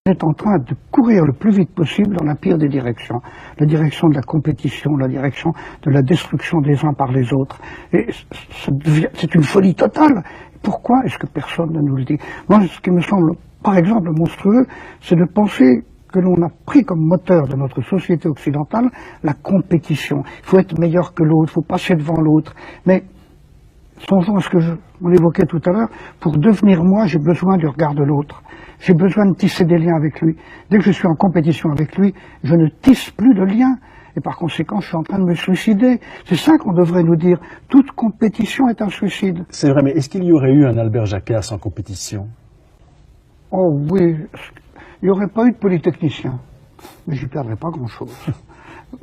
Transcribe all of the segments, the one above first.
On est en train de courir le plus vite possible dans la pire des directions. La direction de la compétition, la direction de la destruction des uns par les autres. Et c'est une folie totale. Pourquoi est-ce que personne ne nous le dit? Moi, ce qui me semble, par exemple, monstrueux, c'est de penser que l'on a pris comme moteur de notre société occidentale la compétition. Il faut être meilleur que l'autre, il faut passer devant l'autre. Mais songeons à ce que on évoquait tout à l'heure, pour devenir moi, j'ai besoin du regard de l'autre. J'ai besoin de tisser des liens avec lui. Dès que je suis en compétition avec lui, je ne tisse plus de liens. Et par conséquent, je suis en train de me suicider. C'est ça qu'on devrait nous dire. Toute compétition est un suicide. C'est vrai, mais est-ce qu'il y aurait eu un Albert Jacquard sans compétition? Oh oui, il n'y aurait pas eu de polytechnicien. Mais j'y perdrais pas grand-chose.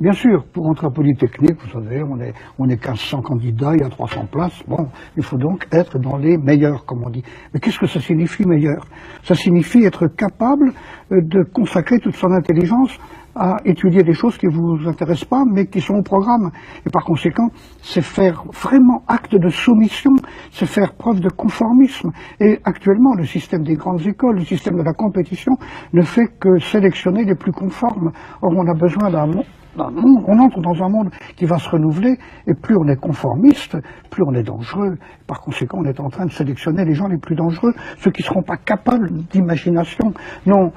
Bien sûr, pour entrer à Polytechnique, vous savez, on est 1500 candidats, il y a 300 places. Bon, il faut donc être dans les meilleurs, comme on dit. Mais qu'est-ce que ça signifie, meilleur? Ça signifie être capable de consacrer toute son intelligence à étudier des choses qui ne vous intéressent pas, mais qui sont au programme. Et par conséquent, c'est faire vraiment acte de soumission, c'est faire preuve de conformisme. Et actuellement, le système des grandes écoles, le système de la compétition, ne fait que sélectionner les plus conformes. Or, on a besoin d'un monde. On entre dans un monde qui va se renouveler, et plus on est conformiste, plus on est dangereux. Par conséquent, on est en train de sélectionner les gens les plus dangereux, ceux qui ne seront pas capables d'imagination. Non,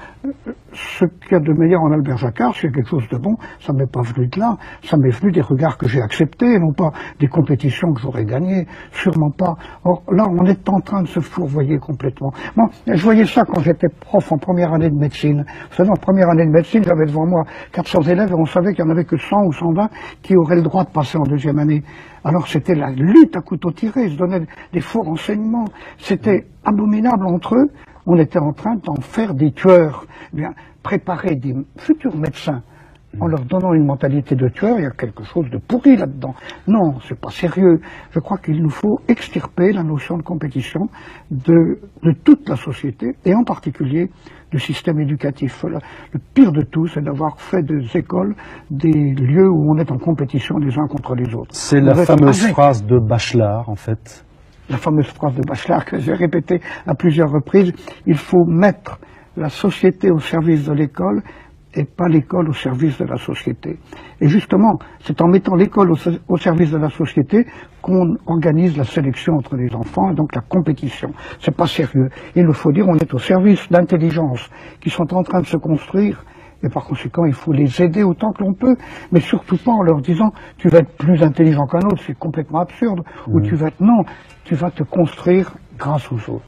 ce qu'il y a de meilleur en Albert Jacquard, c'est quelque chose de bon, ça ne m'est pas venu de là, ça m'est venu des regards que j'ai acceptés, non pas des compétitions que j'aurais gagnées, sûrement pas. Or là, on est en train de se fourvoyer complètement. Bon, je voyais ça quand j'étais prof en première année de médecine. Vous savez, en première année de médecine, j'avais devant moi 400 élèves et on savait qu'il y en avait que 100 ou 120 qui auraient le droit de passer en deuxième année. Alors c'était la lutte à couteau tiré, ils se donnaient des faux renseignements, c'était abominable entre eux. On était en train d'en faire des tueurs. Eh bien, préparer des futurs médecins en leur donnant une mentalité de tueur, il y a quelque chose de pourri là-dedans. Non, c'est pas sérieux. Je crois qu'il nous faut extirper la notion de compétition de toute la société, et en particulier du système éducatif. Le pire de tout, c'est d'avoir fait des écoles des lieux où on est en compétition les uns contre les autres. C'est la fameuse phrase de Bachelard, en fait. La fameuse phrase de Bachelard que j'ai répétée à plusieurs reprises. Il faut mettre la société au service de l'école et pas l'école au service de la société. Et justement, c'est en mettant l'école au service de la société qu'on organise la sélection entre les enfants et donc la compétition. C'est pas sérieux. Il nous faut dire on est au service d'intelligences qui sont en train de se construire. Et par conséquent, il faut les aider autant que l'on peut, mais surtout pas en leur disant « tu vas être plus intelligent qu'un autre », c'est complètement absurde, ou « tu vas être… » Non, tu vas te construire grâce aux autres.